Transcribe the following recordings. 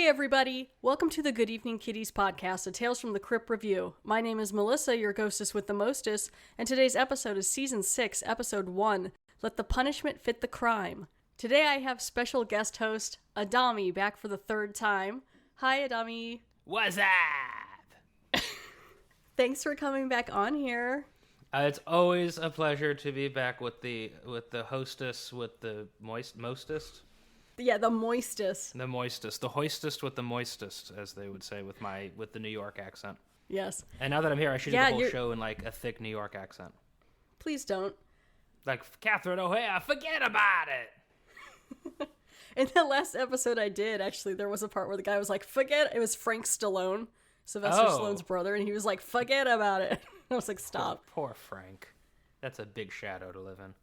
Hey everybody! Welcome to the Good Evening Kitties podcast, a Tales from the Crypt review. My name is Melissa, your ghostess with the mostest, and today's episode is Season 6, Episode 1, Let the Punishment Fit the Crime. Today I have special guest host, Adami, back for the third time. Hi, Adami. What's up? Thanks for coming back on here. It's always a pleasure to be back with the hostess with the mostest. Yeah, the moistest. The moistest. The hoistest with the moistest, as they would say with the New York accent. Yes. And now that I'm here, I should do the whole show in like a thick New York accent. Please don't. Like Catherine O'Hara, forget about it. In the last episode I did, actually, there was a part where the guy was like, forget, it was Frank Stallone, Sylvester Stallone's brother, and he was like, forget about it. I was like, stop. Poor Frank. That's a big shadow to live in.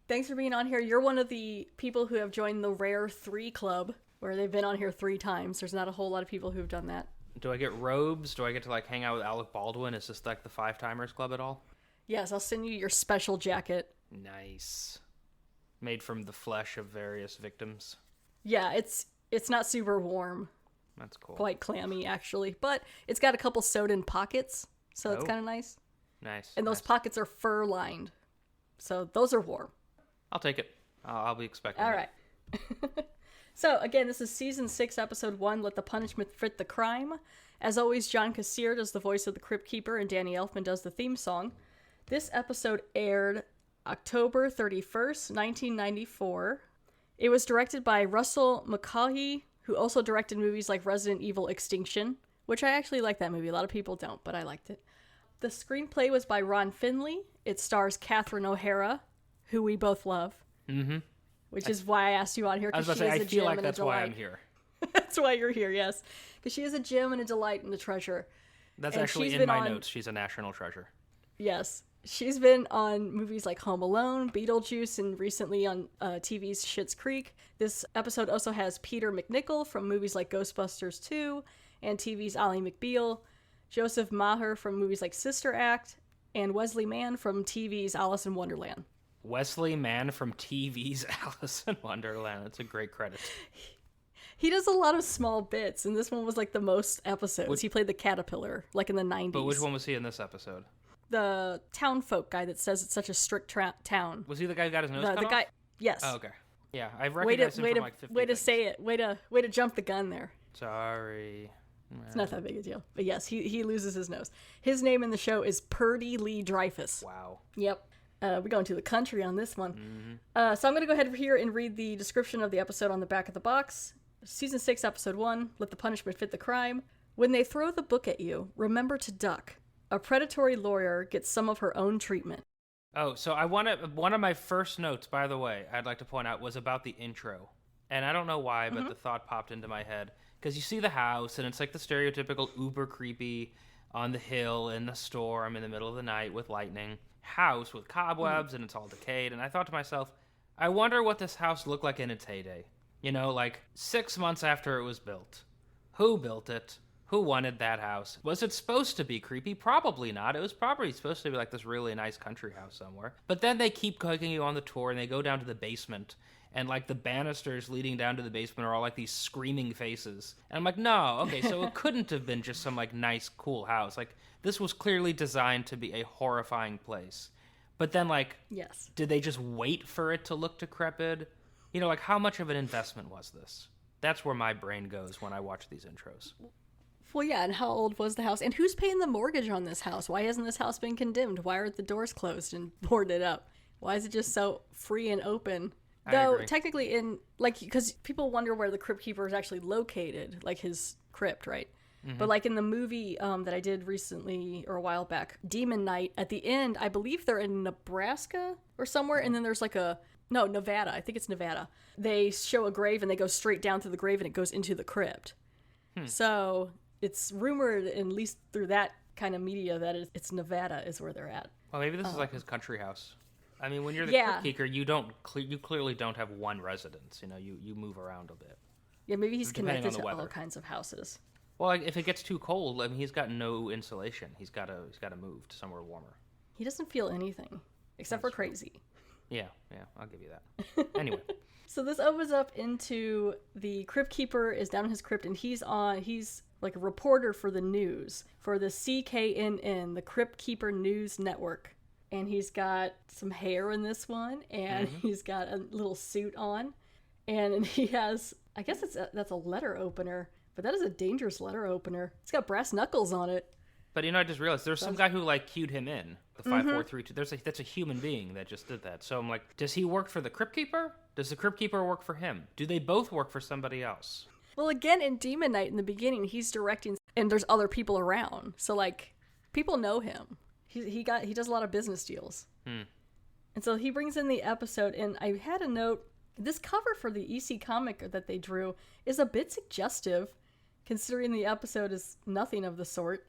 Thanks for being on here. You're one of the people who have joined the Rare 3 Club, where they've been on here 3 times. There's not a whole lot of people who've done that. Do I get robes? Do I get to like hang out with Alec Baldwin? Is this like the 5-timers club at all? Yes, I'll send you your special jacket. Nice. Made from the flesh of various victims. Yeah, it's not super warm. That's cool. Quite clammy, actually. But it's got a couple sewed-in pockets, so it's kind of nice. Nice. And those pockets are fur-lined, so those are warm. I'll take it. I'll be expecting All right. So, again, this is Season 6, Episode 1, Let the Punishment Fit the Crime. As always, John Kassir does the voice of the Cryptkeeper, and Danny Elfman does the theme song. This episode aired October 31st, 1994. It was directed by Russell McCaughey, who also directed movies like Resident Evil Extinction, which I actually like that movie. A lot of people don't, but I liked it. The screenplay was by Ron Finley. It stars Catherine O'Hara, who we both love. Mm-hmm. Which is why I asked you on here, because she is a gem and a delight. I feel like that's why I'm here. That's why you're here, yes. Because she is a gem and a delight and a treasure. That's actually in my notes. She's a national treasure. Yes. She's been on movies like Home Alone, Beetlejuice, and recently on TV's Schitt's Creek. This episode also has Peter MacNicol from movies like Ghostbusters 2 and TV's Ally McBeal, Joseph Maher from movies like Sister Act, and Wesley Mann from TV's Alice in Wonderland. Wesley Mann from TV's Alice in Wonderland. That's a great credit. He does a lot of small bits, and this one was like the most episodes. He played the caterpillar, like in the 90s. But which one was he in this episode? The town folk guy that says it's such a strict town. Was he the guy who got his nose cut off? Guy, yes. Oh, okay. Yeah, I've recognized him from like 50 Way to say it. Way to jump the gun there. Sorry. It's not that big a deal. But yes, he loses his nose. His name in the show is Purdy Lee Dreyfuss. Wow. Yep. We're going to the country on this one. Mm-hmm. So I'm going to go ahead here and read the description of the episode on the back of the box. Season 6, Episode 1, Let the Punishment Fit the Crime. When they throw the book at you, remember to duck. A predatory lawyer gets some of her own treatment. Oh, so one of my first notes, by the way, I'd like to point out, was about the intro. And I don't know why, but the thought popped into my head. Because you see the house, and it's like the stereotypical uber creepy on the hill in the storm in the middle of the night with lightning. House with cobwebs, and it's all decayed. And I thought to myself, I wonder what this house looked like in its heyday. You know, like 6 months after it was built. Who built it? Who wanted that house? Was it supposed to be creepy? Probably not. It was probably supposed to be like this really nice country house somewhere. But then they keep taking you on the tour, and they go down to the basement, and like the banisters leading down to the basement are all like these screaming faces. And I'm like, no, okay, so it couldn't have been just some like nice, cool house. Like, this was clearly designed to be a horrifying place. But then, like, yes, did they just wait for it to look decrepit? You know, like, how much of an investment was this? That's where my brain goes when I watch these intros. Well, yeah, and how old was the house? And who's paying the mortgage on this house? Why hasn't this house been condemned? Why are the doors closed and boarded up? Why is it just so free and open? Though, technically, because people wonder where the Crypt Keeper is actually located, like his crypt, right? Mm-hmm. But like in the movie that I did recently or a while back, Demon Knight, at the end, I believe they're in Nebraska or somewhere, and then there's like Nevada. I think it's Nevada. They show a grave and they go straight down to the grave and it goes into the crypt. So it's rumored, at least through that kind of media, that it's Nevada is where they're at. Well, maybe this is like his country house. I mean, when you're the Crypt Keeper, you clearly don't have one residence. You know, you move around a bit. Yeah, maybe he's connected to all kinds of houses. Well, like, if it gets too cold, I mean, he's got no insulation. He's got to move to somewhere warmer. He doesn't feel anything except for crazy. Yeah, I'll give you that. Anyway. So this opens up into the Cryptkeeper is down in his crypt, and he's like a reporter for the news, for the CKNN, the Cryptkeeper News Network. And he's got some hair in this one, and he's got a little suit on. And he has, I guess that's a letter opener, but that is a dangerous letter opener. It's got brass knuckles on it. But I just realized there's some guy who like cued him in the 5432. That's a human being that just did that. So I'm like, does he work for the Cryptkeeper? Does the Cryptkeeper work for him? Do they both work for somebody else? Well, again, in Demon Knight in the beginning, he's directing, and there's other people around. So like, people know him. He does a lot of business deals. And so he brings in the episode, and I had a note. This cover for the EC comic that they drew is a bit suggestive, considering the episode is nothing of the sort.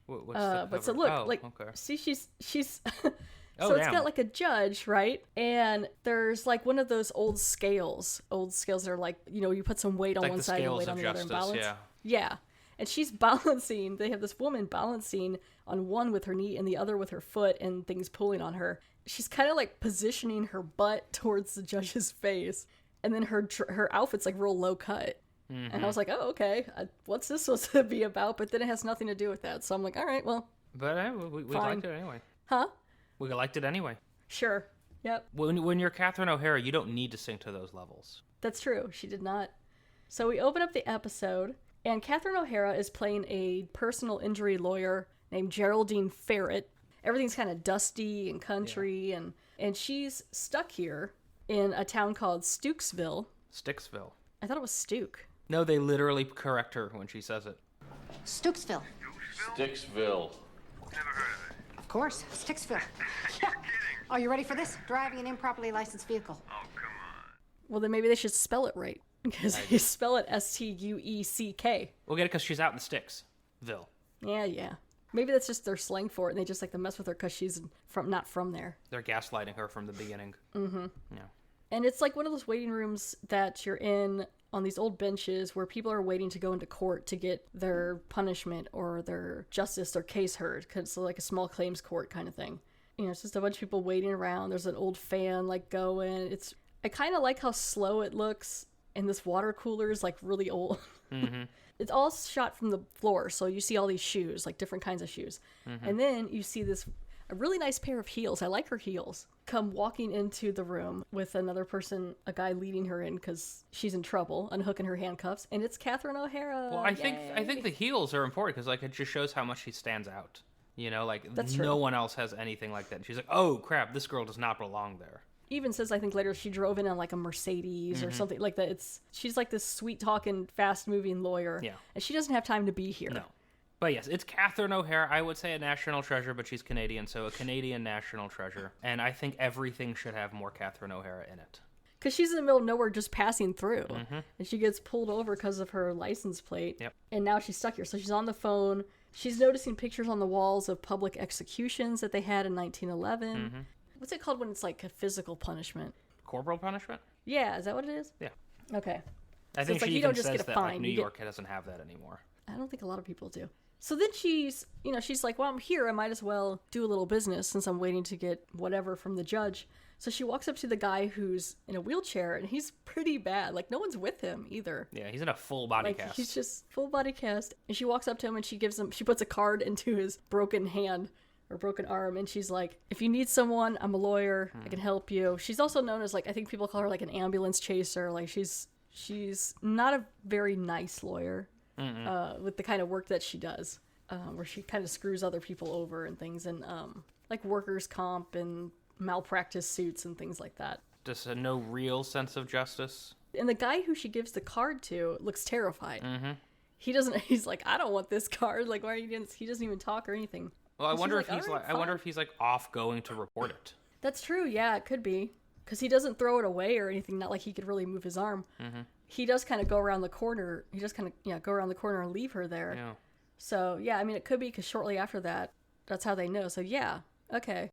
What's the cover? But so look, okay. See, she's Oh, so it's damn. got like a judge, right? And there's like one of those old scales that are like, you put some weight on like one the side and scales weight of on the justice, other and balance. yeah. Yeah. And she's balancing, they have this woman balancing on one with her knee and the other with her foot, and things pulling on her. She's kind of like positioning her butt towards the judge's face, and then her outfit's like real low cut. And I was like, oh, okay, what's this supposed to be about? But then it has nothing to do with that. So I'm like, all right, well. But we liked it anyway. Huh? We liked it anyway. Sure. Yep. When you're Catherine O'Hara, you don't need to sink to those levels. That's true. She did not. So we open up the episode, and Catherine O'Hara is playing a personal injury lawyer named Geraldine Ferret. Everything's kind of dusty and country, and she's stuck here in a town called Sticksville. I thought it was Stuke. No, they literally correct her when she says it. Sticksville. Sticksville. Never heard of it. Of course, Sticksville. You're kidding. Are you ready for this? Driving an improperly licensed vehicle. Oh, come on. Well, then maybe they should spell it right, because they spell it Stueck. We'll get it because she's out in Sticksville. Yeah. Maybe that's just their slang for it, and they just like to mess with her because she's not from there. They're gaslighting her from the beginning. Mm-hmm. Yeah. And it's like one of those waiting rooms that you're in on these old benches where people are waiting to go into court to get their punishment or their justice, their case heard, because it's like a small claims court kind of thing. It's just a bunch of people waiting around. There's an old fan like going. I kind of like how slow it looks, and this water cooler is like really old. Mm-hmm. It's all shot from the floor, so you see all these shoes, like different kinds of shoes. Mm-hmm. And then you see a really nice pair of heels. I like her heels. Come walking into the room with another person, a guy leading her in because she's in trouble, unhooking her handcuffs, and it's Catherine O'Hara. Well, I think the heels are important because like it just shows how much she stands out. That's true. No one else has anything like that. And she's like, oh crap, this girl does not belong there. Even says, I think later, she drove in on like a Mercedes or something like that. She's like this sweet talking, fast moving lawyer. Yeah. And she doesn't have time to be here. No. But yes, it's Catherine O'Hara. I would say a national treasure, but she's Canadian, so a Canadian national treasure. And I think everything should have more Catherine O'Hara in it. Because she's in the middle of nowhere just passing through. Mm-hmm. And she gets pulled over because of her license plate. Yep. And now she's stuck here. So she's on the phone. She's noticing pictures on the walls of public executions that they had in 1911. Mm-hmm. What's it called when it's like a physical punishment? Corporal punishment? Yeah, is that what it is? Yeah. Okay. I think it's she you even don't just says get a that fine. like, New York doesn't have that anymore. I don't think a lot of people do. So then she's like, well, I'm here. I might as well do a little business since I'm waiting to get whatever from the judge. So she walks up to the guy who's in a wheelchair, and he's pretty bad. Like, no one's with him either. Yeah, he's in a full body cast. He's just full body cast. And she walks up to him, and she puts a card into his broken hand or broken arm, and she's like, if you need someone, I'm a lawyer. I can help you. She's also known as, like, I think people call her, like, an ambulance chaser. Like, she's not a very nice lawyer with the kind of work that she does, where she kind of screws other people over and things, and, like, workers' comp and malpractice suits and things like that. Just no real sense of justice. And the guy who she gives the card to looks terrified. Mm-hmm. He's like, I don't want this card. Like, why are you doing this? He doesn't even talk or anything. Well, And I wonder she's if like, "All right, fine." he's like off going to report it. That's true. Yeah, it could be. Because he doesn't throw it away or anything. Not like he could really move his arm. Mm-hmm. He does kind of go around the corner. He just kind of, go around the corner and leave her there. Yeah. So, yeah, I mean, it could be because shortly after that, that's how they know. So, yeah, okay.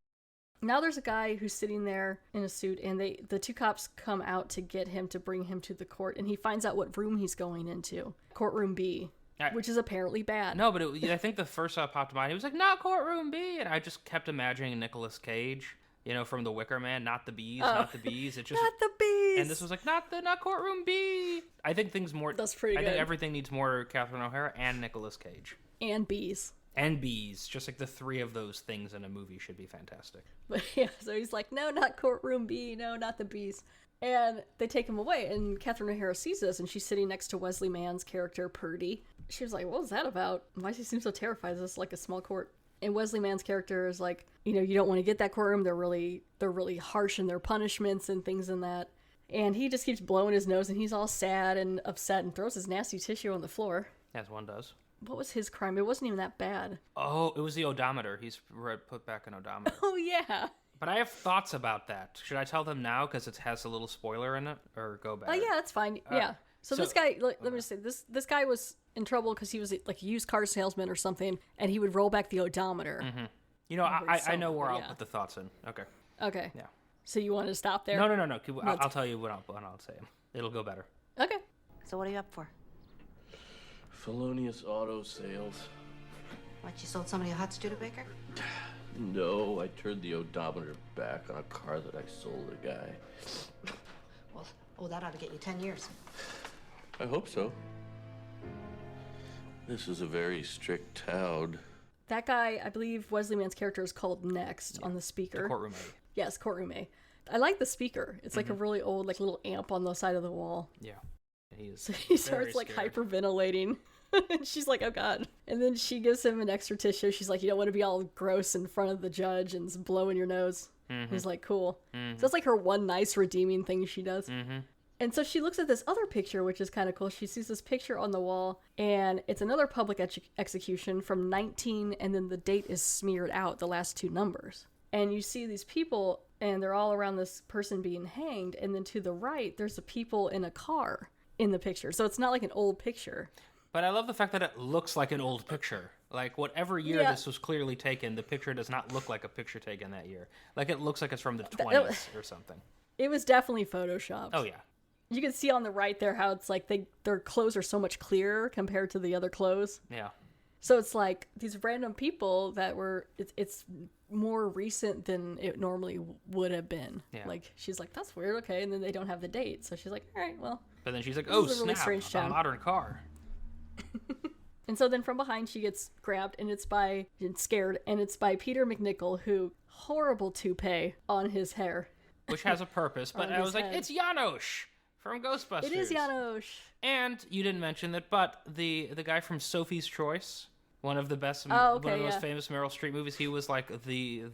Now there's a guy who's sitting there in a suit, and the two cops come out to get him, to bring him to the court, and he finds out what room he's going into. Courtroom B, which is apparently bad. No, but I think the first thought popped to mind, he was like, not courtroom B, and I just kept imagining Nicolas Cage, You know, from The Wicker Man, not the bees, not the bees. It just Not the bees! And this was like, not courtroom bee. I think things more. That's pretty I good. think everything needs more Catherine O'Hara and Nicolas Cage. And bees. And bees. Just like the three of those things in a movie should be fantastic. But yeah, so he's like, no, not courtroom bee, no, not the bees. And they take him away, and Catherine O'Hara sees this, and she's sitting next to Wesley Mann's character, Purdy. She was like, what was that about? Why does he seem so terrified? Is this like a small court? And Wesley Mann's character is like, you know, you don't want to get that courtroom. They're really harsh in their punishments and things in that. And he just keeps blowing his nose, and he's all sad and upset and throws his nasty tissue on the floor. As one does. What was his crime? It wasn't even that bad. Oh, it was the odometer. He's put back an odometer. Oh, yeah. But I have thoughts about that. Should I tell them now because it has a little spoiler in it, or go back? Oh, yeah, that's fine. Yeah. So this guy, let me just say, this guy was in trouble because he was like a used car salesman or something, and he would roll back the odometer. Mm-hmm. You know, I know where I'll put the thoughts in. Okay. Okay. Yeah. So you wanted to stop there? No. I'll tell you when I'll say them. It'll go better. Okay. So what are you up for? Felonious auto sales. What, you sold somebody a hot Studebaker? No, I turned the odometer back on a car that I sold a guy. Well, that ought to get you 10 years. I hope so. This is a very strict town. That guy, I believe Wesley Mann's character is called Next on the speaker. The courtroom A. Yes, courtroom A. I like the speaker. It's like a really old, like little amp on the side of the wall. Yeah. So he starts like hyperventilating. And she's like, oh God. And then she gives him an extra tissue. She's like, you don't want to be all gross in front of the judge and blowing your nose. He's like, cool. So that's like her one nice redeeming thing she does. And so she looks at this other picture, which is kind of cool. She sees this picture on the wall, and it's another public execution from 19, and then the date is smeared out, the last two numbers. And you see these people, and they're all around this person being hanged, and then to the right, there's a people in a car in the picture. So it's not like an old picture. But I love the fact that it looks like an old picture. Like, whatever year this was clearly taken, the picture does not look like a picture taken that year. Like, it looks like it's from the 20s or something. It was definitely photoshopped. Oh, yeah. You can see on the right there how it's like their clothes are so much clearer compared to the other clothes. Yeah. So it's like these random people that were, it's more recent than it normally would have been. Yeah. Like, she's like, that's weird, okay, and then they don't have the date. So she's like, all right, well. But then she's like, this oh, is a really snap, strange a town. modern car. And so then from behind she gets grabbed, and it's by Peter McNichol, who, horrible toupee on his hair. Which has a purpose, but On I his was like, head. it's Janosch from Ghostbusters. It is Janosch. And you didn't mention that, but the guy from Sophie's Choice, one of the best, one of the most famous Meryl Streep movies, he was like he's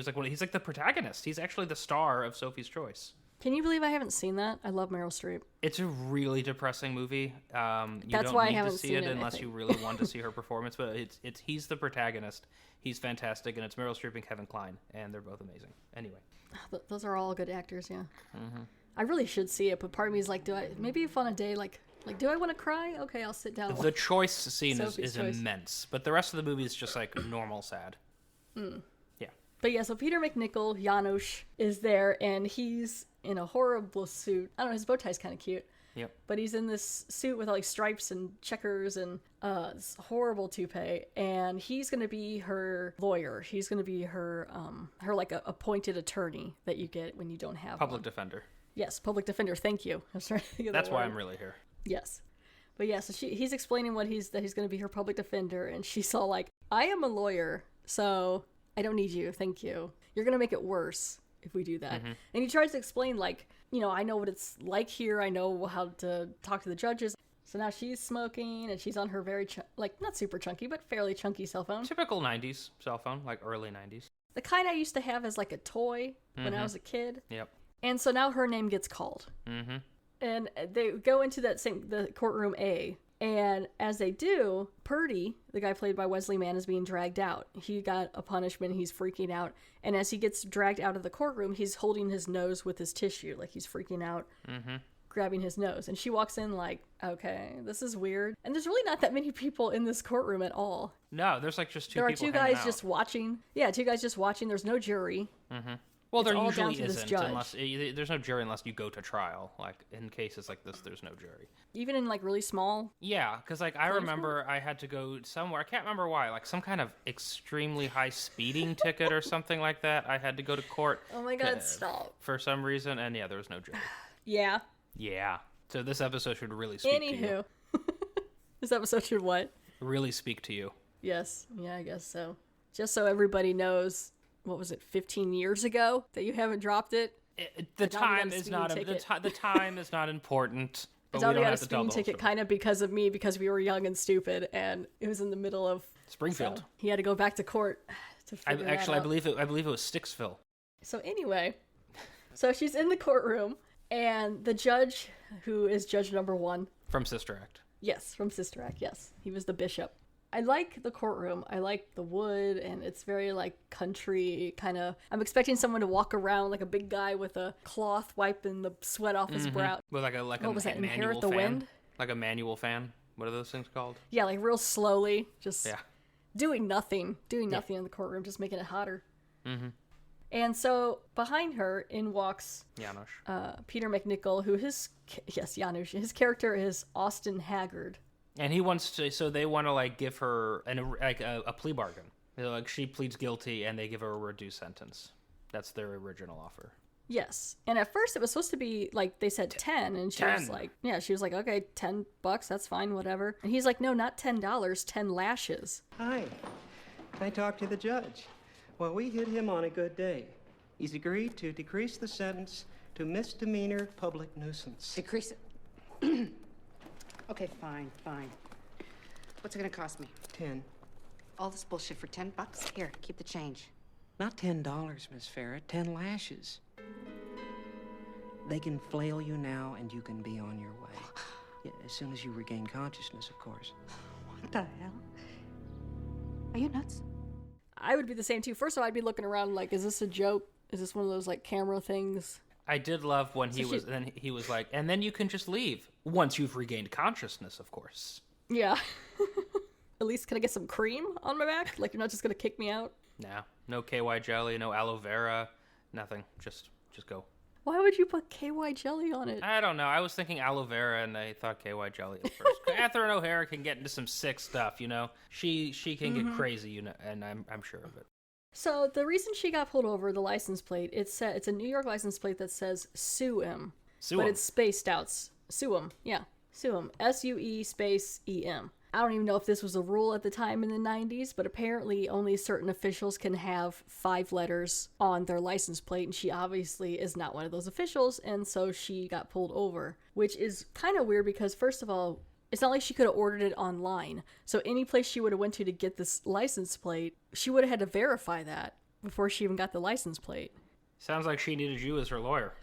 like the protagonist. He's actually the star of Sophie's Choice. Can you believe I haven't seen that? I love Meryl Streep. It's a really depressing movie. You That's don't why I need haven't to see seen it it, I unless think. you really want to see her performance. But he's the protagonist. He's fantastic, and it's Meryl Streep and Kevin Kline, and they're both amazing. Anyway, Those are all good actors, yeah. I really should see it, but part of me is like, maybe if on a day, like, do I want to cry? Okay, I'll sit down. the choice scene is Sophie's Choice. immense, but the rest of the movie is just like normal sad. Yeah. But yeah, so Peter McNichol, Janosch, is there, and he's in a horrible suit. I don't know, his bow tie's kind of cute. Yep. But he's in this suit with all like stripes and checkers and this horrible toupee, and he's going to be her lawyer. He's going to be her like a appointed attorney that you get when you don't have Public one. defender. Yes, public defender. Thank you. I was trying to think of That's that why word. I'm really here. Yes. But yeah, so he's explaining that he's going to be her public defender, and she's all like, I am a lawyer, so I don't need you, thank you. You're going to make it worse if we do that. And he tries to explain, like, you know, I know what it's like here, I know how to talk to the judges. So now she's smoking, and she's on her very, not super chunky, but fairly chunky cell phone. Typical 90s cell phone, like early 90s. The kind I used to have as like a toy when I was a kid. Yep. And so now her name gets called. And they go into the courtroom A. And as they do, Purdy, the guy played by Wesley Mann, is being dragged out. He got a punishment. He's freaking out. And as he gets dragged out of the courtroom, he's holding his nose with his tissue. Like he's freaking out, grabbing his nose. And she walks in like, okay, this is weird. And there's really not that many people in this courtroom at all. No, there's like just two There are people two hanging guys out. just watching. Yeah, two guys just watching. There's no jury. Well, It's there all down usually to this isn't judge. unless there's no jury unless you go to trial. Like in cases like this, there's no jury. Even in like really small. Yeah, because like I remember I had to go somewhere. I can't remember why. Like some kind of extremely high speeding ticket or something like that. I had to go to court. Oh my God! Stop. For some reason, and yeah, there was no jury. Yeah. Yeah. So this episode should really speak to you. Anywho, this episode should what? Really speak to you. Yes. Yeah, I guess so. Just so everybody knows, what was it, 15 years ago that you haven't dropped it? The Adami time got a is not speeding ticket. the time is not important. But we Adami don't got a have to tell speeding the whole ticket story. kind of because of me, because we were young and stupid, and it was in the middle of Springfield. So he had to go back to court to figure that Actually, out. I believe it was Sticksville. So anyway, so she's in the courtroom, and the judge, who is judge number 1, From Sister Act. yes, from Sister Act, yes, he was the bishop. I like the courtroom. I like the wood, and it's very like country kind of. I'm expecting someone to walk around like a big guy with a cloth wiping the sweat off his brow. With like a What was that, manual Inherit the fan. Wind? Like a manual fan. What are those things called? Yeah, like real slowly, just Yeah. doing nothing in the courtroom, just making it hotter. Mm-hmm. And so behind her, in walks Janusz. Peter McNichol, who Janusz, his character is Austin Haggard. And he wants to, so they want to like give her a plea bargain. Like she pleads guilty and they give her a reduced sentence. That's their original offer. Yes. And at first it was supposed to be like they said 10, and she was like, yeah, she was like, okay, $10, that's fine, whatever. And he's like, no, not $10, 10 lashes. Hi. I talked to the judge. Well, we hit him on a good day. He's agreed to decrease the sentence to misdemeanor public nuisance. Decrease it. Okay, fine. What's it gonna cost me? 10. All this bullshit for $10? Here, keep the change. Not $10, Miss Farrah. 10 lashes. They can flail you now, and you can be on your way. Yeah, as soon as you regain consciousness, of course. What the hell? Are you nuts? I would be the same too. First of all, I'd be looking around like, is this a joke? Is this one of those like camera things? I did love when he was like, and then you can just leave once you've regained consciousness, of course. Yeah. At least can I get some cream on my back? Like, you're not just gonna kick me out? No KY jelly, no aloe vera, nothing. Just go. Why would you put KY jelly on it? I don't know. I was thinking aloe vera, and I thought KY jelly at first. Catherine O'Hara can get into some sick stuff, you know. She can get crazy, you know, and I'm sure of it. So the reason she got pulled over, the license plate, it's a New York license plate that says sue him, but it's spaced out. Sue him, yeah, sue him. SUE space EM. I don't even know if this was a rule at the time in the 90s, but apparently only certain officials can have 5 letters on their license plate, and she obviously is not one of those officials, and so she got pulled over, which is kind of weird because, first of all, it's not like she could have ordered it online. So any place she would have went to get this license plate, she would have had to verify that before she even got the license plate. Sounds like she needed you as her lawyer.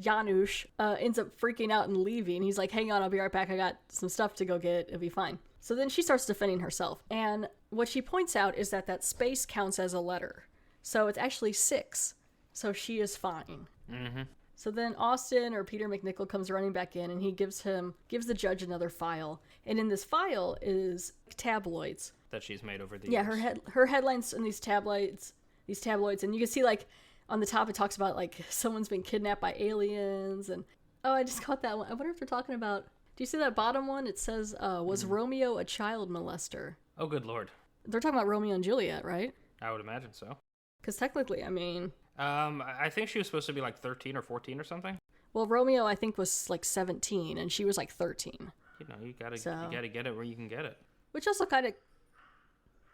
Janusz ends up freaking out and leaving. He's like, hang on, I'll be right back. I got some stuff to go get. It'll be fine. So then she starts defending herself. And what she points out is that space counts as a letter. So it's actually 6. So she is fine. Mm-hmm. So then Austin, or Peter McNichol, comes running back in, and he gives the judge another file. And in this file is tabloids That she's made over the yeah, years. her headlines in these tabloids, and you can see like on the top it talks about like someone's been kidnapped by aliens, and I just caught that one. I wonder if they're talking about. Do you see that bottom one? It says, "Was Romeo a child molester?" Oh, good lord. They're talking about Romeo and Juliet, right? I would imagine so. Because technically, I mean, I think she was supposed to be like 13 or 14 or something. well, Romeo I think was like 17, and she was like 13. You know, you gotta get it where you can get it. Which also kind of.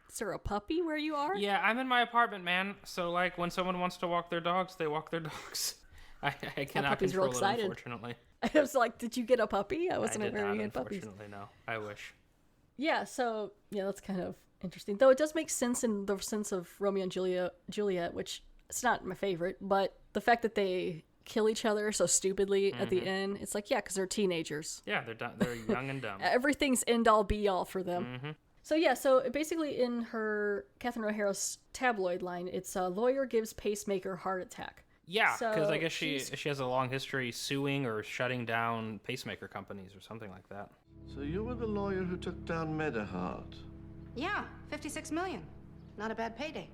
Is there a puppy where you are? Yeah, I'm in my apartment, man. So like, when someone wants to walk their dogs, they walk their dogs. I cannot puppy's real control it, excited. Unfortunately. I was like, did you get a puppy? I wasn't I did aware not, you had puppies. unfortunately, no. I wish. Yeah, so, yeah, that's kind of interesting. Though it does make sense in the sense of Romeo and Juliet, which it's not my favorite, but the fact that they kill each other so stupidly at the end, it's like, yeah, because they're teenagers. Yeah, they're young and dumb. Everything's end-all, be-all for them. Mm-hmm. So, yeah, so basically in her Catherine O'Hara's tabloid line, it's a lawyer gives pacemaker heart attack. Yeah, because So I guess she has a long history suing or shutting down pacemaker companies or something like that. So you were the lawyer who took down Medahart. Yeah, 56 million. Not a bad payday.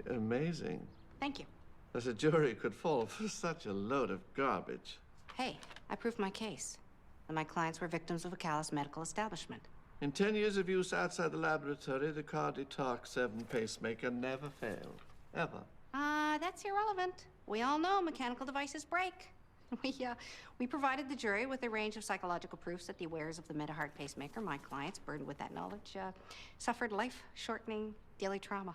Amazing. Thank you. that a jury could fall for such a load of garbage. Hey, I proved my case. And my clients were victims of a callous medical establishment. In 10 years of use outside the laboratory, the Cardi Talk 7 pacemaker never failed. Ever. That's irrelevant. We all know mechanical devices break. We provided the jury with a range of psychological proofs that the wearers of the MediHeart pacemaker, my clients, burdened with that knowledge, suffered life-shortening daily trauma.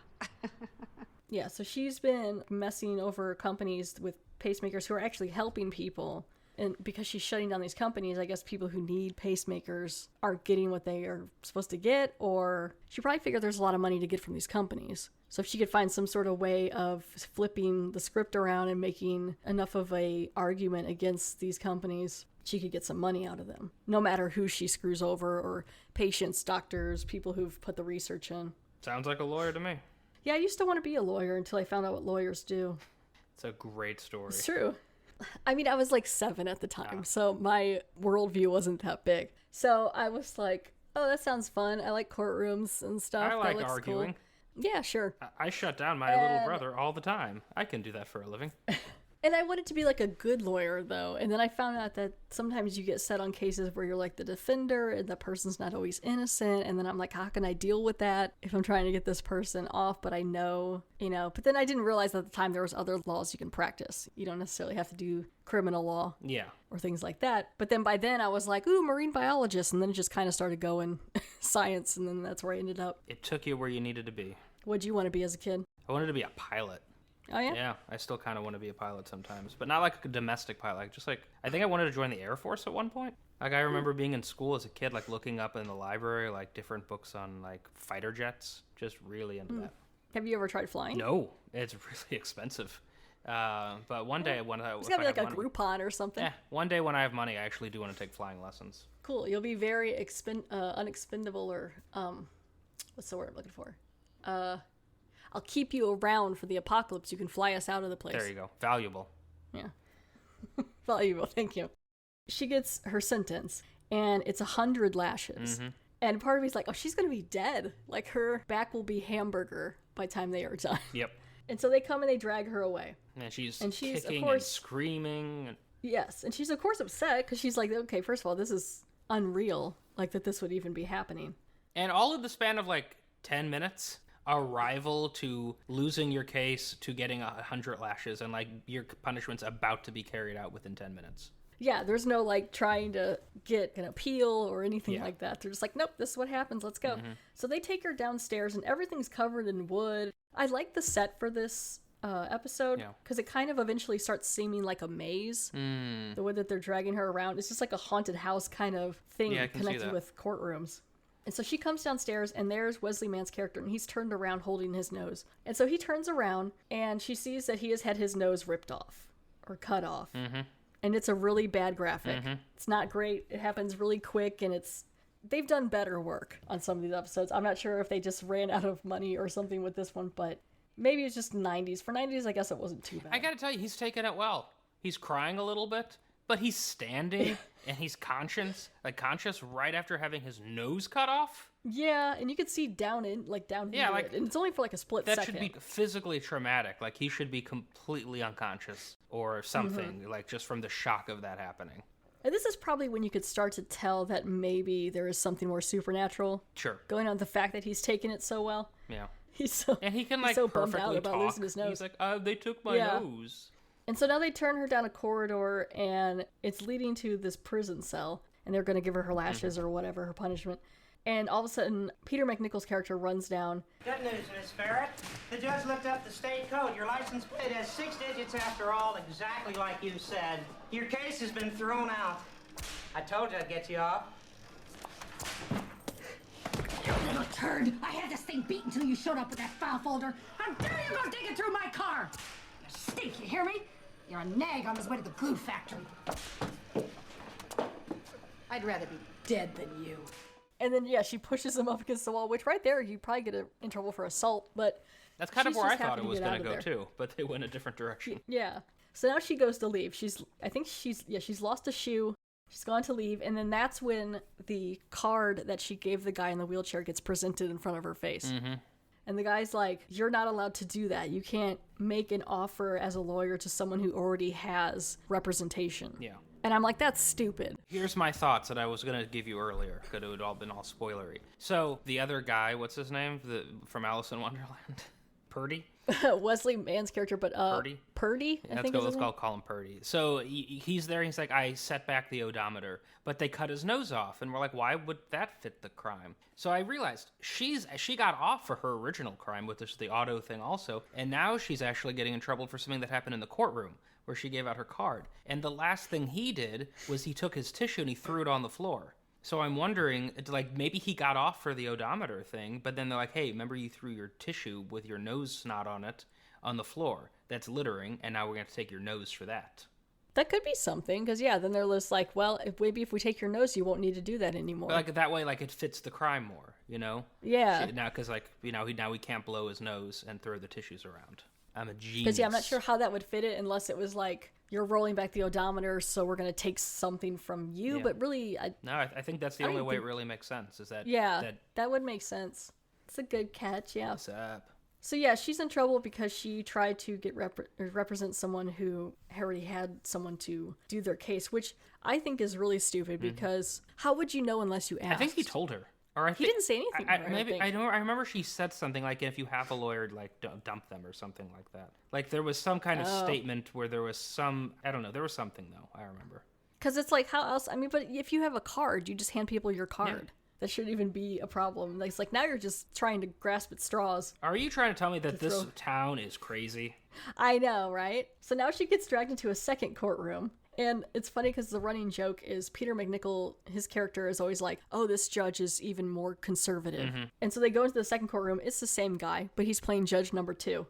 Yeah, so she's been messing over companies with pacemakers who are actually helping people. And because she's shutting down these companies, I guess people who need pacemakers aren't getting what they are supposed to get, or she probably figured there's a lot of money to get from these companies. So if she could find some sort of way of flipping the script around and making enough of a argument against these companies, she could get some money out of them. No matter who she screws over, or patients, doctors, people who've put the research in. Sounds like a lawyer to me. Yeah, I used to want to be a lawyer until I found out what lawyers do. It's a great story. It's true. I mean, I was like 7 at the time, so my worldview wasn't that big. So I was like, oh, that sounds fun. I like courtrooms and stuff. I like that looks arguing. Cool. Yeah, sure. I shut down my little brother all the time. I can do that for a living. And I wanted to be like a good lawyer, though. And then I found out that sometimes you get set on cases where you're like the defender and the person's not always innocent. And then I'm like, how can I deal with that if I'm trying to get this person off? But I know, But then I didn't realize at the time there was other laws you can practice. You don't necessarily have to do criminal law. Yeah. Or things like that. But then by then I was like, ooh, marine biologist. And then it just kind of started going science. And then that's where I ended up. It took you where you needed to be. What'd you want to be as a kid? I wanted to be a pilot. Oh, yeah? Yeah, I still kind of want to be a pilot sometimes, but not like a domestic pilot. Just like, I think I wanted to join the Air Force at one point. Like, I remember being in school as a kid, like looking up in the library, like different books on like fighter jets. Just really into that. Have you ever tried flying? No, it's really expensive. But one day when It's gotta be like a Groupon or something. Yeah, one day when I have money, I actually do want to take flying lessons. Cool. You'll be very unexpendable, or what's the word I'm looking for? I'll keep you around for the apocalypse. You can fly us out of the place. There you go. Valuable. Yeah. Valuable. Thank you. She gets her sentence, and it's 100 lashes. Mm-hmm. And part of me's like, oh, she's going to be dead. Like, her back will be hamburger by the time they are done. Yep. And so they come and they drag her away. And she's of kicking course, and screaming. Yes. And she's, of course, upset because she's like, okay, first of all, this is unreal. Like, that this would even be happening. And all in the span of, like, 10 minutes... a rival to losing your case to getting 100 lashes, and like your punishment's about to be carried out within 10 minutes. Yeah, there's no like trying to get an appeal or anything like that. They're just like, nope, this is what happens, let's go. Mm-hmm. So they take her downstairs and everything's covered in wood. I like the set for this episode because it kind of eventually starts seeming like a maze. The way that they're dragging her around, it's just like a haunted house kind of thing connected with courtrooms. And so she comes downstairs, and there's Wesley Mann's character, and he's turned around holding his nose. And so he turns around, and she sees that he has had his nose ripped off, or cut off. Mm-hmm. And it's a really bad graphic. Mm-hmm. It's not great. It happens really quick, and they've done better work on some of these episodes. I'm not sure if they just ran out of money or something with this one, but maybe it's just 90s. For 90s, I guess it wasn't too bad. I gotta tell you, he's taken it well. He's crying a little bit. But he's standing, and he's conscious right after having his nose cut off. Yeah, and you can see down into it, and it's only for like a split second. That should be physically traumatic. Like, he should be completely unconscious or something, like just from the shock of that happening. And this is probably when you could start to tell that maybe there is something more supernatural going on. The fact that he's taken it so well. Yeah. And he can like so perfectly bummed out about talk. losing his nose. He's like, they took my nose. And so now they turn her down a corridor, and it's leading to this prison cell, and they're going to give her her lashes or whatever, her punishment. And all of a sudden, Peter McNichol's character runs down. Good news, Miss Ferret. The judge looked up the state code. Your license plate has 6 digits after all, exactly like you said. Your case has been thrown out. I told you I'd get you off. You little turd! I had this thing beat until you showed up with that file folder. How dare you go digging through my car! You stink, you hear me? You're a nag on his way to the glue factory. I'd rather be dead than you. And then, she pushes him up against the wall, which right there, you probably get in trouble for assault, but... That's kind of where I thought it was going to go, too, but they went a different direction. Yeah. So now she goes to leave. She's lost a shoe. She's gone to leave, and then that's when the card that she gave the guy in the wheelchair gets presented in front of her face. Mm-hmm. And the guy's like, you're not allowed to do that. You can't make an offer as a lawyer to someone who already has representation. Yeah. And I'm like, that's stupid. Here's my thoughts that I was going to give you earlier, because it would all been all spoilery. So, the other guy, what's his name? From Alice in Wonderland? Purdy? Wesley Mann's character, but Purdy? Purdy, I think let's call him Purdy. So, he's there, he's like, I set back the odometer, but they cut his nose off. And we're like, why would that fit the crime? So I realized she got off for her original crime, which is the auto thing also, and now she's actually getting in trouble for something that happened in the courtroom, where she gave out her card. And the last thing he did was he took his tissue and he threw it on the floor. So I'm wondering, like, maybe he got off for the odometer thing, but then they're like, hey, remember you threw your tissue with your nose snot on it on the floor. That's littering, and now we're going to take your nose for that. That could be something, because, yeah, then they're just like, well, maybe if we take your nose, you won't need to do that anymore. But, like, that way, like, it fits the crime more, you know? Yeah. Now, because, like, you know, now we can't blow his nose and throw the tissues around. I'm a genius. Because, yeah, I'm not sure how that would fit it unless it was like, you're rolling back the odometer, so we're going to take something from you. Yeah. But really, I think that's the only way it really makes sense, is that... Yeah, that would make sense. It's a good catch, yeah. What's up? So, yeah, she's in trouble because she tried to get represent someone who already had someone to do their case, which I think is really stupid because how would you know unless you asked? I think he told her. Or he didn't say anything. I remember she said something like, if you have a lawyer, like, dump them or something like that. Like, there was some kind of statement where there was some, I don't know, there was something, though, I remember. Because it's like, how else? I mean, but if you have a card, you just hand people your card. Yeah. That shouldn't even be a problem. It's like, now you're just trying to grasp at straws. Are you trying to tell me that this town is crazy? I know, right? So now she gets dragged into a second courtroom. And it's funny because the running joke is Peter McNichol, his character is always like, oh, this judge is even more conservative. Mm-hmm. And so they go into the second courtroom. It's the same guy, but he's playing judge number 2,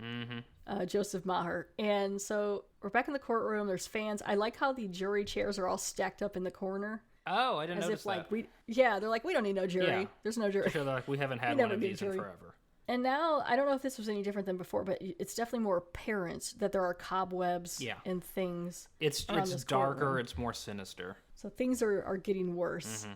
Joseph Maher. And so we're back in the courtroom. There's fans. I like how the jury chairs are all stacked up in the corner. Oh, I didn't notice that. They're like, we don't need no jury. Yeah. There's no jury. Sure, they're like, we haven't had one of these in forever. And now, I don't know if this was any different than before, but it's definitely more apparent that there are cobwebs and things. It's darker, courtroom. It's more sinister. So things are getting worse. Mm-hmm.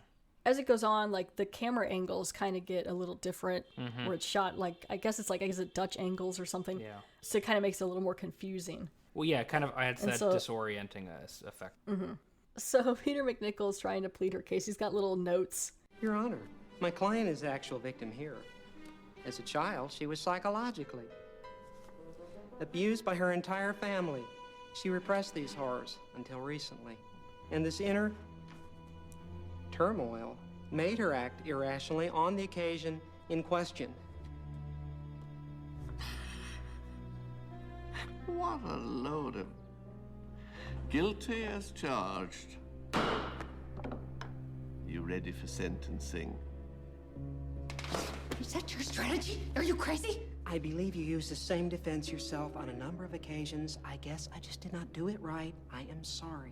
As it goes on, like, the camera angles kind of get a little different, where it's shot, like, I guess it's Dutch angles or something. Yeah. So it kind of makes it a little more confusing. Well, yeah, it kind of adds that disorienting effect. Mm-hmm. So Peter McNichol is trying to plead her case. He's got little notes. Your Honor, my client is the actual victim here. As a child, she was psychologically abused by her entire family. She repressed these horrors until recently. And this inner turmoil made her act irrationally on the occasion in question. What a load of guilty as charged. You ready for sentencing? Is that your strategy? Are you crazy? I believe you used the same defense yourself on a number of occasions. I guess I just did not do it right. I am sorry.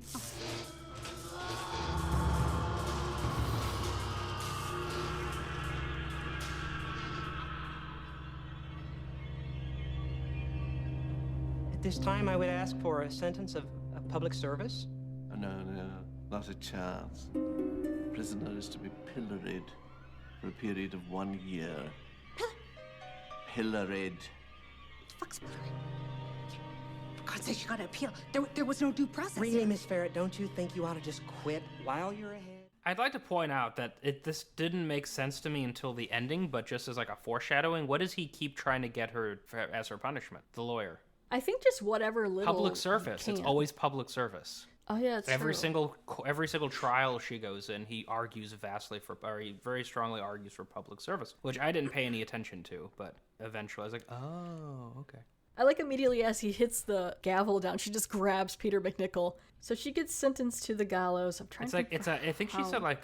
At this time, I would ask for a sentence of public service. No, not a chance. Prisoner is to be pilloried for a period of 1 year. Pilloried. Fuck's pilloried. For God's sake, you gotta appeal. There was no due process. Really, Miss Ferret, don't you think you ought to just quit while you're ahead? I'd like to point out that this didn't make sense to me until the ending, but just as like a foreshadowing, what does he keep trying to get her as her punishment? The lawyer. I think just whatever little public service. It's always public service. Oh yeah, that's every true. Every single trial she goes in, he very strongly argues for public service, which I didn't pay any attention to, but eventually I was like, oh, okay. I like immediately as he hits the gavel down, she just grabs Peter McNichol. So she gets sentenced to the gallows. I'm trying I think she said like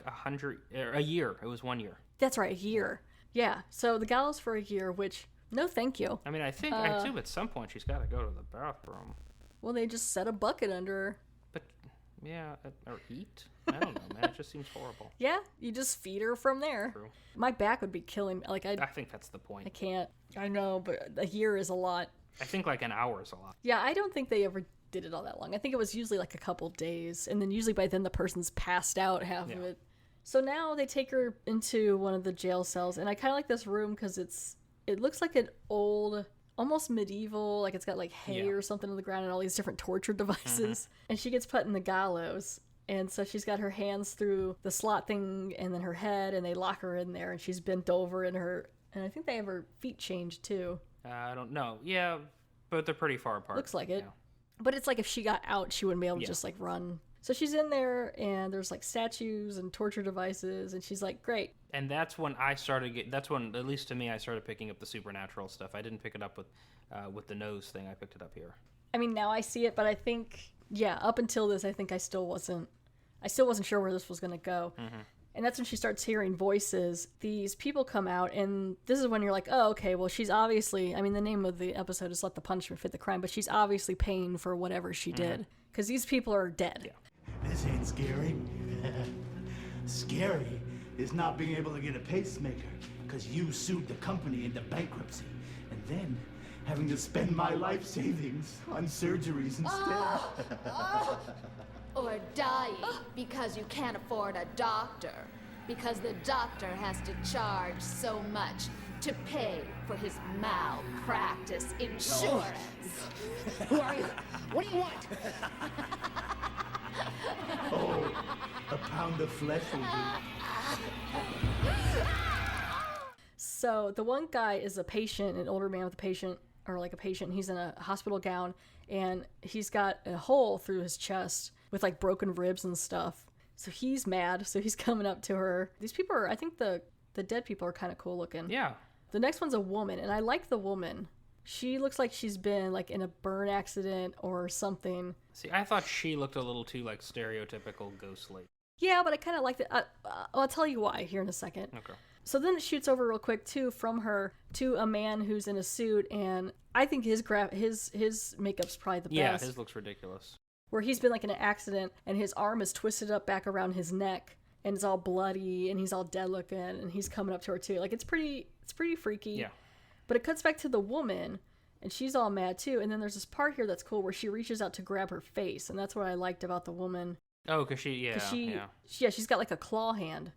a year. It was 1 year. That's right, a year. Yeah. So the gallows for a year, which no, thank you. I mean, I assume at some point she's got to go to the bathroom. Well, they just set a bucket under her. But yeah, or eat. I don't know, man. It just seems horrible. Yeah, you just feed her from there. True. My back would be killing me. Like I think that's the point. I can't. I know, but a year is a lot. I think like an hour is a lot. Yeah, I don't think they ever did it all that long. I think it was usually like a couple days, and then usually by then the person's passed out half of it. So now they take her into one of the jail cells, and I kind of like this room because it's It looks like an old, almost medieval, like it's got like hay or something on the ground and all these different torture devices. And she gets put in the gallows. And so she's got her hands through the slot thing and then her head, and they lock her in there, and she's bent over, and I think they have her feet changed too. I don't know. Yeah, but they're pretty far apart. Looks like it. But it's like if she got out, she wouldn't be able to just like run. So she's in there, and there's like statues and torture devices, and she's like, great. And that's when I started that's when, at least to me, I started picking up the supernatural stuff. I didn't pick it up with the nose thing. I picked it up here. I mean, now I see it, but I think, up until this, I think I still wasn't sure where this was going to go. Mm-hmm. And that's when she starts hearing voices. These people come out, and this is when you're like, oh, okay, well, she's obviously, I mean, the name of the episode is Let the Punishment Fit the Crime, but she's obviously paying for whatever she did. Because these people are dead. Yeah. This ain't scary. Scary is not being able to get a pacemaker because you sued the company into bankruptcy, and then having to spend my life savings on surgeries instead. Or dying because you can't afford a doctor, because the doctor has to charge so much to pay for his malpractice insurance. Who are you? What do you want? Oh, a pound of flesh will do. So the one guy is a patient, an older man with a patient, or like a patient. He's in a hospital gown, and he's got a hole through his chest with like broken ribs and stuff. So he's mad. So he's coming up to her. These people are, I think the dead people are kind of cool looking. Yeah. The next one's a woman, and I like the woman. She looks like she's been like in a burn accident or something. See, I thought she looked a little too like stereotypical ghostly. Yeah, but I kind of liked it. I'll tell you why here in a second. Okay. So then it shoots over real quick too from her to a man who's in a suit, and I think his makeup's probably the best. Yeah, his looks ridiculous. Where he's been like in an accident, and his arm is twisted up back around his neck, and it's all bloody, and he's all dead looking, and he's coming up to her too. Like it's pretty freaky. Yeah. But it cuts back to the woman, and she's all mad too. And then there's this part here that's cool where she reaches out to grab her face, and that's what I liked about the woman. Oh, because she's got like a claw hand.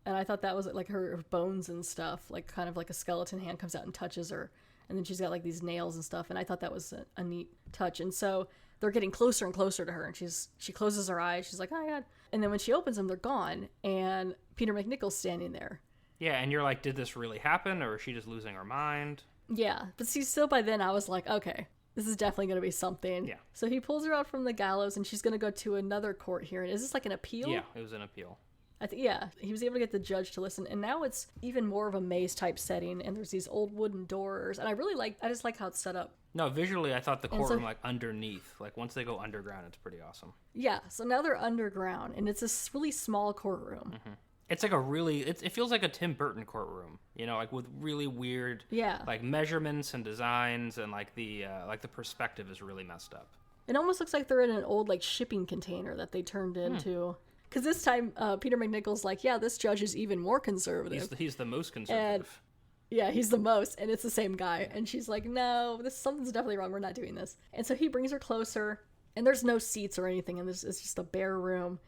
And I thought that was like her bones and stuff, like kind of like a skeleton hand comes out and touches her. And then she's got like these nails and stuff. And I thought that was a neat touch. And so they're getting closer and closer to her. And she closes her eyes. She's like, oh my God. And then when she opens them, they're gone. And Peter McNichol's standing there. Yeah, and you're like, did this really happen? Or is she just losing her mind? Yeah. But see, still by then I was like, okay, this is definitely going to be something. Yeah. So he pulls her out from the gallows, and she's going to go to another court hearing. Is this like an appeal? Yeah, it was an appeal. He was able to get the judge to listen, and now it's even more of a maze type setting, and there's these old wooden doors, and I just like how it's set up. No, visually I thought the courtroom like underneath, like once they go underground, it's pretty awesome. Yeah, so now they're underground, and it's this really small courtroom. Mm-hmm. It's like it feels like a Tim Burton courtroom, like with really weird, like measurements and designs, and like the perspective is really messed up. It almost looks like they're in an old like shipping container that they turned into. Because this time, Peter McNichol's like, yeah, this judge is even more conservative. He's the most conservative. Yeah, he's the most, and it's the same guy. And she's like, no, something's definitely wrong. We're not doing this. And so he brings her closer, and there's no seats or anything, and it's just a bare room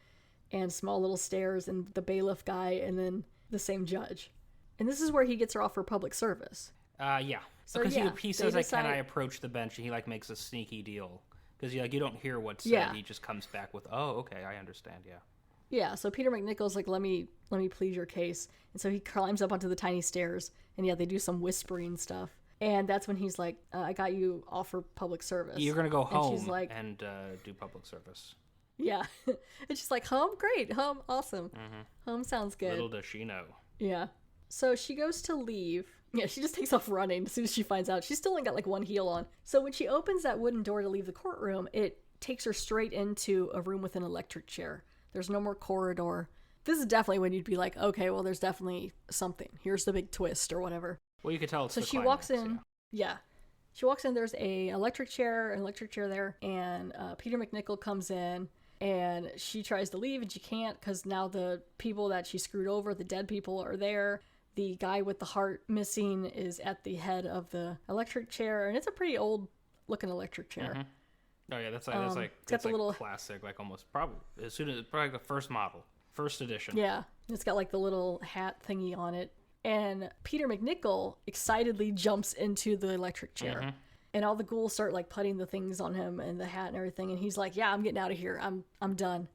and small little stairs and the bailiff guy and then the same judge. And this is where he gets her off for public service. Yeah. So because he says, like, can I approach the bench? And he, like, makes a sneaky deal. Because, you don't hear what's said. Yeah. He just comes back with, oh, okay, I understand, yeah. Yeah, so Peter McNichol's like, let me plead your case. And so he climbs up onto the tiny stairs, and they do some whispering stuff. And that's when he's like, I got you off for public service. You're going to go home and, she's like, and do public service. Yeah. And she's like, home? Great. Home? Awesome. Mm-hmm. Home sounds good. Little does she know. Yeah. So she goes to leave. Yeah, she just takes off running as soon as she finds out. She's still only got like one heel on. So when she opens that wooden door to leave the courtroom, it takes her straight into a room with an electric chair. There's no more corridor. This is definitely when you'd be like, okay, well, there's definitely something. Here's the big twist or whatever. Well, you could tell it's so the she climax, walks in. Yeah. She walks in. There's an electric chair there. And Peter McNichol comes in, and she tries to leave, and she can't because now the people that she screwed over, the dead people, are there. The guy with the heart missing is at the head of the electric chair, and it's a pretty old-looking electric chair. Mm-hmm. Oh yeah, that's like little classic, like almost probably as soon as probably the first model, first edition. Yeah, it's got like the little hat thingy on it. And Peter McNichol excitedly jumps into the electric chair. And all the ghouls start like putting the things on him and the hat and everything. And he's like, yeah, I'm getting out of here. I'm done.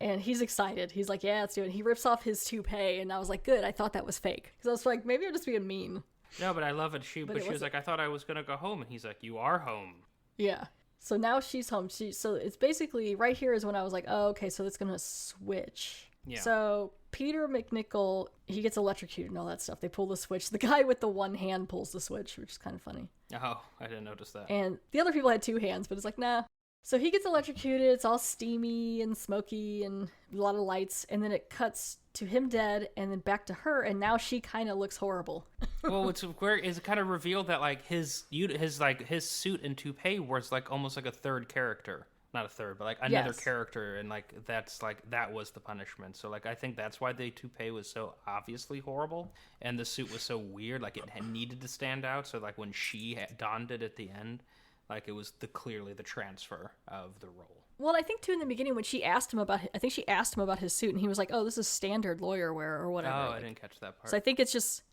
And he's excited. He's like, yeah, let's do it. And he rips off his toupee. And I was like, good. I thought that was fake. Because I was like, maybe I'm just being mean. No, but I love it. She was like, I thought I was going to go home. And he's like, you are home. Yeah. So now she's home. So it's basically right here is when I was like, oh, okay, so it's going to switch. Yeah. So Peter McNichol, he gets electrocuted and all that stuff. They pull the switch. The guy with the one hand pulls the switch, which is kind of funny. Oh, I didn't notice that. And the other people had two hands, but it's like, nah. So he gets electrocuted. It's all steamy and smoky and a lot of lights. And then it cuts to him dead and then back to her. And now she kind of looks horrible. Well, what's weird is it kind of revealed that like his suit and toupee was like almost like a third character. Not a third, but like another character, and like that's like that was the punishment. So like I think that's why the toupee was so obviously horrible, and the suit was so weird. Like it needed to stand out. So like when she donned it at the end, like it was clearly the transfer of the role. Well, I think too in the beginning when she asked him about, I think she asked him about his suit, and he was like, "Oh, this is standard lawyer wear or whatever." Oh, like, I didn't catch that part. So I think it's just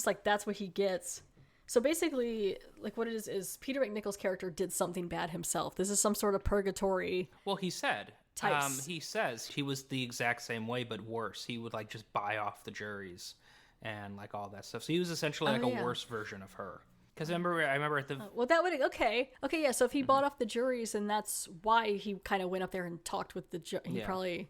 like that's what he gets. So basically, like what it is Peter McNichol's character did something bad himself. This is some sort of purgatory. Well, he said. Types. He says he was the exact same way, but worse. He would like just buy off the juries and like all that stuff. So he was essentially like a worse version of her. Because I remember at the well, that would okay, yeah. So if he bought off the juries, and that's why he kind of went up there and talked with the he probably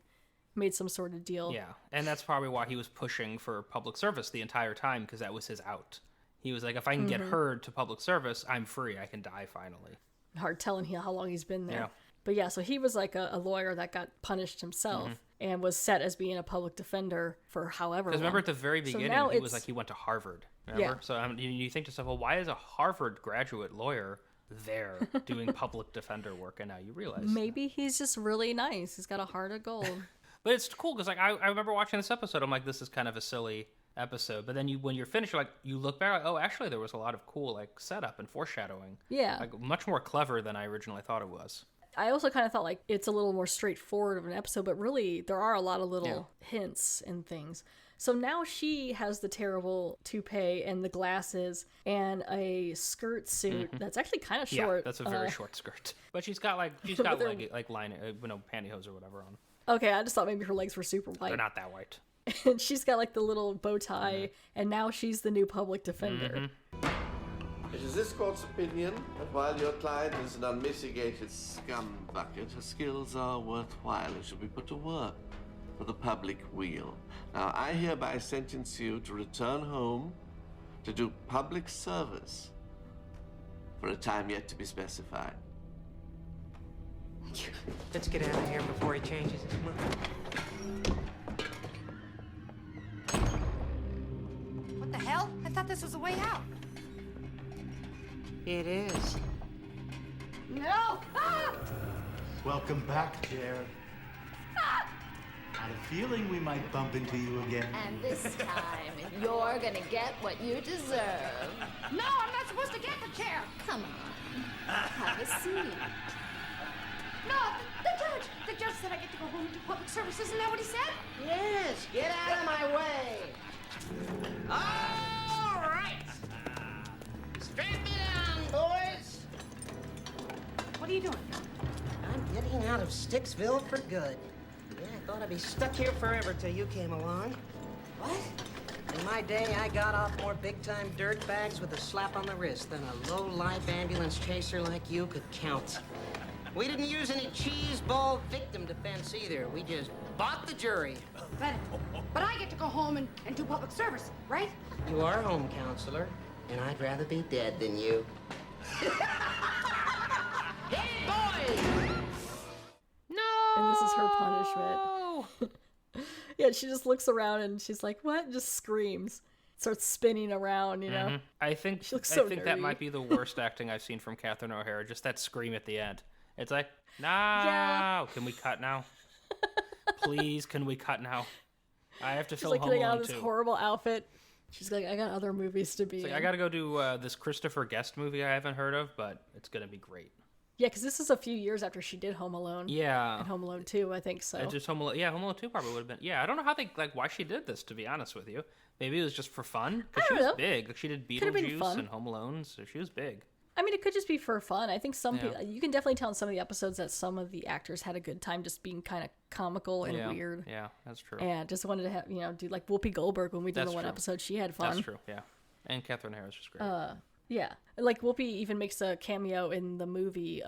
made some sort of deal. Yeah, and that's probably why he was pushing for public service the entire time, because that was his out. He was like, if I can get heard to public service, I'm free. I can die finally. Hard telling how long he's been there. Yeah. But yeah, so he was like a lawyer that got punished himself and was set as being a public defender for however long. Because remember at the very beginning, he was like, he went to Harvard. Remember? Yeah. So you think to yourself, well, why is a Harvard graduate lawyer there doing public defender work? And now you realize. Maybe he's just really nice. He's got a heart of gold. But it's cool because like I remember watching this episode. I'm like, this is kind of a silly episode, but then when you're finished, you're like, you look back, like, oh, actually there was a lot of cool like setup and foreshadowing. Yeah, like much more clever than I originally thought it was. I also kind of thought like it's a little more straightforward of an episode, but really there are a lot of little hints and things. So now she has the terrible toupee and the glasses and a skirt suit that's actually kind of short. Yeah, that's a very short skirt, but she's got line pantyhose or whatever on. Okay, I just thought maybe her legs were super white. They're not that white. And she's got like the little bow tie, and now she's the new public defender. It is this court's opinion that while your client is an unmitigated scumbucket, her skills are worthwhile and should be put to work for the public weal. Now, I hereby sentence you to return home to do public service for a time yet to be specified. Let's get out of here before he changes his mind. What the hell? I thought this was a way out. It is. No! Ah! Welcome back, Jared. Had a feeling we might bump into you again. And this time, you're gonna get what you deserve. No, I'm not supposed to get the chair. Come on, have a seat. No, the judge said I get to go home and do public service. Isn't that what he said? Yes, get out of my way. All right. Straighten me down, boys. What are you doing? I'm getting out of Sticksville for good. Yeah, I thought I'd be stuck here forever till you came along. What? In my day, I got off more big-time dirtbags with a slap on the wrist than a low-life ambulance chaser like you could count. We didn't use any cheese ball victim defense either. We just bought the jury. But I get to go home and do public service, right? You are home counselor, and I'd rather be dead than you. Hey, boys! No! And this is her punishment. Yeah, she just looks around and she's like, what? And just screams. Starts spinning around, you know? I think she looks so nerdy. That might be the worst acting I've seen from Catherine O'Hara. Just that scream at the end. It's like, no! Yeah. Can we cut now? Please, can we cut now? I have to she's film like Home getting Alone out of this 2. horrible outfit. She's like, I got other movies to be in. I gotta go do this Christopher Guest movie I haven't heard of, but it's gonna be great. Yeah, because this is a few years after she did Home Alone. Yeah. And Home Alone 2, I think so. Just Home Alone. Yeah, Home Alone 2 probably would have been. Yeah, I don't know how why she did this, to be honest with you. Maybe it was just for fun. Because she was big. Like, she did Beetlejuice and Home Alone, so she was big. I mean, it could just be for fun. I think people, you can definitely tell in some of the episodes that some of the actors had a good time just being kind of comical and weird. Yeah, that's true. And just wanted to have, do like Whoopi Goldberg when we did the one episode. She had fun. That's true, yeah. And Catherine Harris was great. Yeah. Like Whoopi even makes a cameo in the movie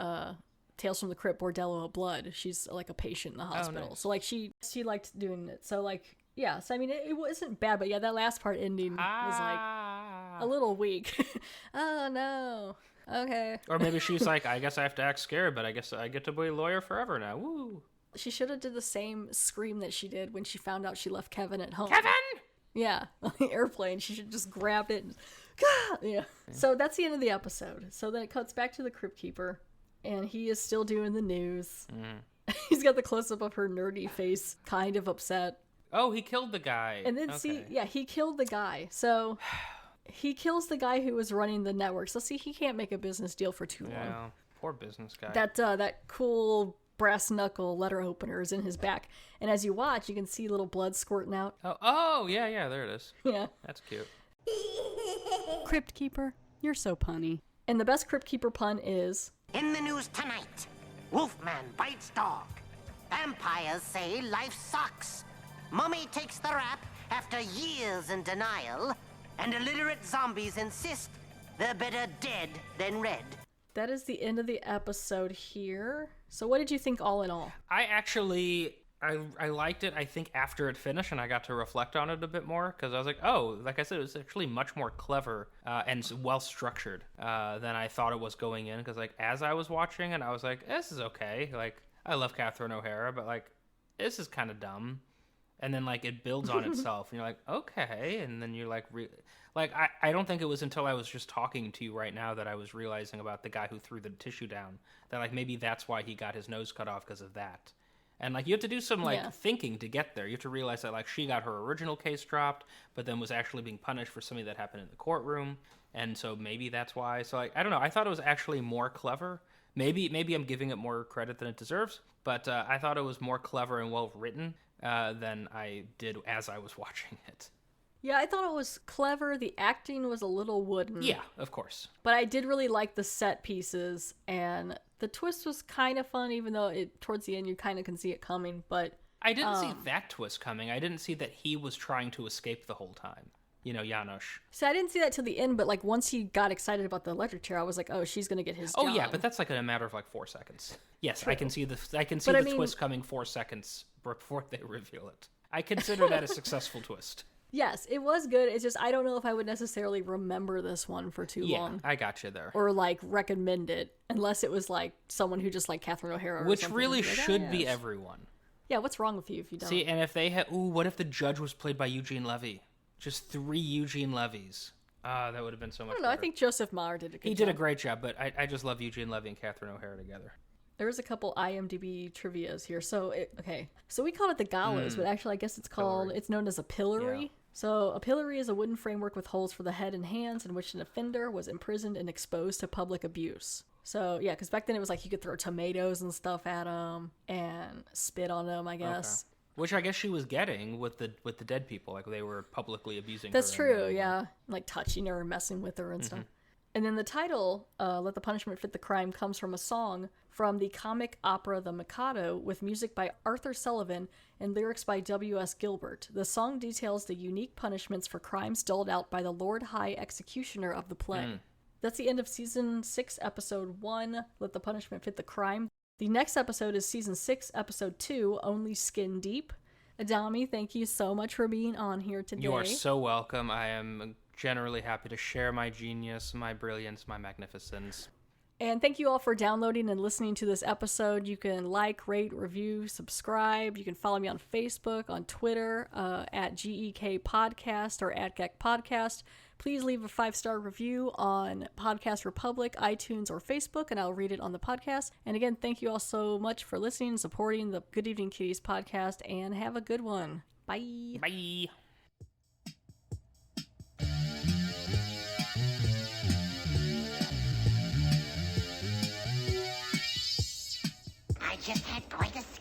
Tales from the Crypt, Bordello of Blood. She's like a patient in the hospital. Nice. So like she liked doing it. So like, yeah. So I mean, it wasn't bad, but yeah, that last part ending was like a little weak. Oh no. Okay. Or maybe she's like, I guess I have to act scared, but I guess I get to be a lawyer forever now. Woo. She should have did the same scream that she did when she found out she left Kevin at home. Kevin! Yeah, on the airplane. She should just grabbed it and yeah. So that's the end of the episode. So then it cuts back to the Crypt Keeper, and he is still doing the news. He's got the close-up of her nerdy face, kind of upset. Oh, he killed the guy. And then he killed the guy. So he kills the guy who was running the network. So see, he can't make a business deal for too long. Yeah, poor business guy. That cool brass knuckle letter opener is in his back, and as you watch, you can see little blood squirting out. Oh, yeah, there it is. Yeah, that's cute. Crypt Keeper, you're so punny. And the best Crypt Keeper pun is in the news tonight. Wolfman bites dog. Vampires say life sucks. Mummy takes the rap after years in denial, and illiterate zombies insist they're better dead than red. That is the end of the episode here. So what did you think all in all? I liked it, I think, after it finished, and I got to reflect on it a bit more, because I was like, oh, like I said, it was actually much more clever and well-structured than I thought it was going in, because, like, as I was watching it, I was like, this is okay. Like, I love Catherine O'Hara, but, like, this is kind of dumb. And then, like, it builds on itself, and you're like, okay, and then you're like, I don't think it was until I was just talking to you right now that I was realizing about the guy who threw the tissue down, that, like, maybe that's why he got his nose cut off, because of that. And, like, you have to do some, like, thinking to get there. You have to realize that, like, she got her original case dropped, but then was actually being punished for something that happened in the courtroom. And so maybe that's why. So, like, I don't know. I thought it was actually more clever. Maybe I'm giving it more credit than it deserves, but I thought it was more clever and well-written than I did as I was watching it. Yeah, I thought it was clever. The acting was a little wooden. Yeah, of course. But I did really like the set pieces, and the twist was kind of fun, even though towards the end you kind of can see it coming. But I didn't see that twist coming. I didn't see that he was trying to escape the whole time. You know, Janos. So I didn't see that till the end, but like once he got excited about the electric chair, I was like, oh, she's gonna get his job. Oh yeah, but that's like in a matter of like 4 seconds. Yes, True. I can see the twist coming 4 seconds before they reveal it. I consider that a successful twist. Yes, it was good. It's just I don't know if I would necessarily remember this one for too long. Yeah, I got you there. Or like recommend it, unless it was like someone who just like Catherine O'Hara. Which really should be everyone. Yeah, what's wrong with you if you don't? See, and if they had, what if the judge was played by Eugene Levy? Just 3 Eugene Levys. That would have been so much I don't know, better. I think Joseph Maher did a good job. He did a great job, but I just love Eugene Levy and Catherine O'Hara together. There's a couple IMDb trivias here. So, So we called it the gallows, but actually I guess it's known as a pillory. Yeah. So a pillory is a wooden framework with holes for the head and hands in which an offender was imprisoned and exposed to public abuse. So, yeah, because back then it was like you could throw tomatoes and stuff at them and spit on them, I guess. Okay. Which I guess she was getting with the dead people. Like, they were publicly abusing her. That's true, yeah. Like touching her and messing with her and stuff. And then the title, Let the Punishment Fit the Crime, comes from a song from the comic opera The Mikado with music by Arthur Sullivan and lyrics by W.S. Gilbert. The song details the unique punishments for crimes doled out by the Lord High Executioner of the play. That's the end of Season 6, Episode 1, Let the Punishment Fit the Crime. The next episode is Season 6, Episode 2, Only Skin Deep. Adami, thank you so much for being on here today. You are so welcome. I am generally happy to share my genius, my brilliance, my magnificence. And thank you all for downloading and listening to this episode. You can like, rate, review, subscribe. You can follow me on Facebook, on Twitter, at GEK Podcast or at GEK Podcast. Please leave a 5-star review on Podcast Republic, iTunes, or Facebook, and I'll read it on the podcast. And again, thank you all so much for listening and supporting the Good Evening Kitties podcast, and have a good one. Bye. Bye. just had quite a